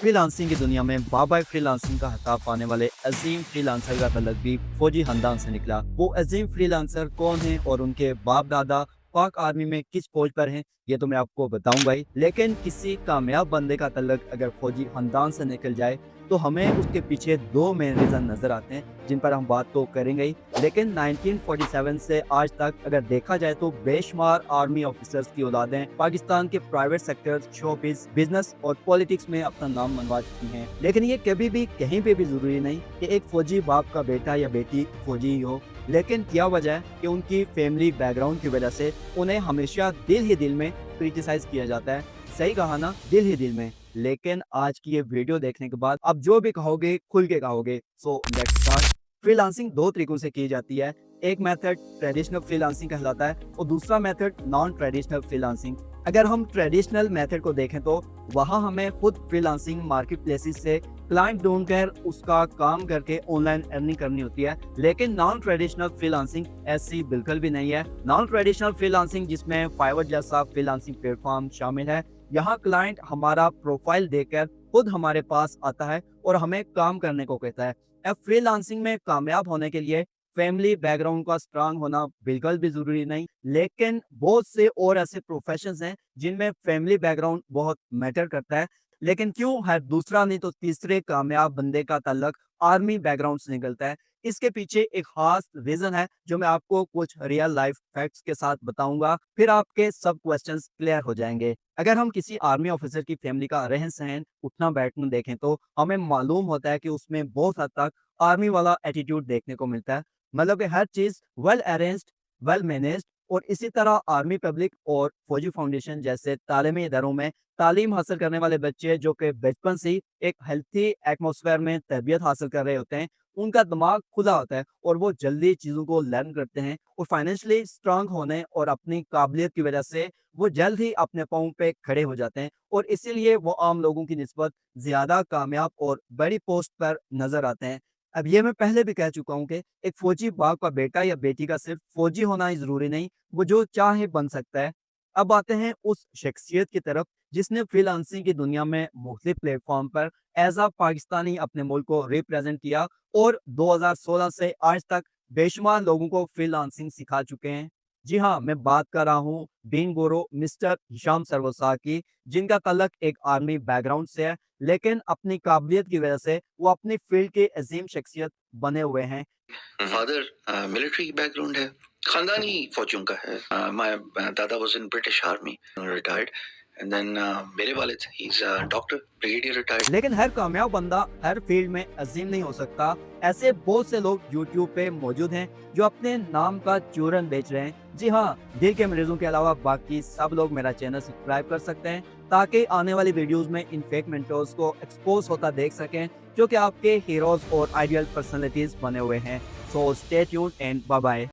Freelancing की दुनिया में बाबा फ्रीलांसिंग का खिताब पाने वाले अजीम फ्रीलांसर का तल्लुक भी फौजी खानदान से निकला। वो अजीम फ्रीलांसर कौन है और उनके बाप दादा पाक आर्मी में किस फौज पर हैं, ये तो मैं आपको बताऊंगा ही। लेकिन किसी कामयाब बंदे का तल्लुक अगर फौजी खानदान से निकल जाए तो हमें उसके पीछे दो मेन रीज़न नज़र आते हैं जिन पर हम बात तो करेंगे ही। लेकिन 1947 से आज तक अगर देखा जाए तो बेशुमार आर्मी ऑफिसर्स की औलादें पाकिस्तान के प्राइवेट सेक्टर, शोबिज़, बिजनेस और पॉलिटिक्स में अपना नाम मनवा चुकी हैं। लेकिन ये कभी भी कहीं पे भी ज़रूरी नहीं कि एक फौजी बाप का बेटा या बेटी फौजी ही हो। लेकिन क्या वजह है कि उनकी फैमिली बैकग्राउंड की वजह से उन्हें हमेशा दिल ही दिल में क्रिटिसाइज किया जाता है। सही कहा ना, दिल ही दिल में। लेकिन आज की ये वीडियो देखने के बाद आप जो भी कहोगे खुल के कहोगे। So let's start. फ्रीलांसिंग दो तरीकों से की जाती है। एक मेथड ट्रेडिशनल फ्रीलांसिंग कहलाता है और दूसरा मेथड नॉन ट्रेडिशनल फ्रीलांसिंग। अगर हम ट्रेडिशनल मेथड को देखें तो वहां हमें खुद फ्रीलांसिंग मार्केट प्लेसेस से क्लाइंट ढूंढकर उसका काम करके ऑनलाइन अर्निंग करनी होती है। लेकिन नॉन ट्रेडिशनल फ्रीलांसिंग ऐसी बिल्कुल भी नहीं है। नॉन ट्रेडिशनल फ्रीलांसिंग जिसमें फाइवर जैसा फ्रीलांसिंग प्लेटफॉर्म शामिल है, यहाँ क्लाइंट हमारा प्रोफाइल देखकर खुद हमारे पास आता है और हमें काम करने को कहता है। अब फ्रीलांसिंग में कामयाब होने के लिए फैमिली बैकग्राउंड का स्ट्रांग होना बिल्कुल भी जरूरी नहीं। लेकिन बहुत से और ऐसे प्रोफेशंस हैं जिनमें फैमिली बैकग्राउंड बहुत मैटर करता है। लेकिन क्यों हर दूसरा नहीं तो तीसरे कामयाब बंदे का ताल्लुक आर्मी बैकग्राउंड से निकलता है? इसके पीछे एक खास रीजन है जो मैं आपको कुछ रियल लाइफ फैक्ट्स के साथ बताऊंगा, फिर आपके सब क्वेश्चंस क्लियर हो जाएंगे। अगर हम किसी आर्मी ऑफिसर की फैमिली का रहन सहन, उठना बैठना देखें तो हमें मालूम होता है कि उसमें बहुत हद तक आर्मी वाला एटीट्यूड देखने को मिलता है। मतलब कि हर चीज वेल अरेंज्ड, वेल मैनेज्ड। और इसी तरह आर्मी पब्लिक और फौजी फाउंडेशन जैसे तालीमी इदारों में तालीम हासिल करने वाले बच्चे जो कि बचपन से ही एक हेल्थी एटमॉस्फेयर में तरबियत हासिल कर रहे होते हैं, उनका दिमाग खुला होता है और वो जल्दी चीज़ों को लर्न करते हैं और फाइनेंशियली स्ट्रांग होने और अपनी काबिलियत की वजह से वो जल्द ही अपने पाँव पे खड़े हो जाते हैं और इसीलिए वो आम लोगों की निस्बत ज़्यादा कामयाब और बड़ी पोस्ट पर नजर आते हैं। अब ये मैं पहले भी कह चुका हूँ कि एक फौजी बाप का बेटा या बेटी का सिर्फ फौजी होना ही जरूरी नहीं, वो जो चाहे बन सकता है। अब आते हैं उस शख्सियत की तरफ जिसने फ्रीलांसिंग की दुनिया में मुख्तलिफ प्लेटफॉर्म पर एज आ पाकिस्तानी अपने मुल्क को रिप्रेजेंट किया और 2016 से आज तक बेशुमार लोगों को फ्रीलांसिंग सिखा चुके हैं। जी हाँ, मैं बात कर रहा हूँ बीन गोरो मिस्टर हिशाम सरवसा की, जिनका तल्लक एक आर्मी बैकग्राउंड से है। लेकिन अपनी काबिलियत की वजह से वो अपनी फील्ड के अजीम शख्सियत बने हुए हैं। फादर मिलिट्री बैकग्राउंड है, खानदानी फौजियों का है। माय दादा was in British army, retired, and then मेरे वालिद he is doctor, brigadier retired. लेकिन हर कामयाब बंदा हर फील्ड में अजीम नहीं हो सकता। ऐसे बहुत से लोग यूट्यूब पे मौजूद हैं जो अपने नाम का चूरन बेच रहे हैं। जी हाँ, दिल के मरीजों के अलावा बाकी सब लोग मेरा चैनल सब्सक्राइब कर सकते हैं ताकि आने वाली वीडियोस में इन फेक मेंटर्स को एक्सपोज होता देख सकें जो कि आपके हीरोज और आइडियल पर्सनालिटीज बने हुए हैं। So stay tuned and bye bye.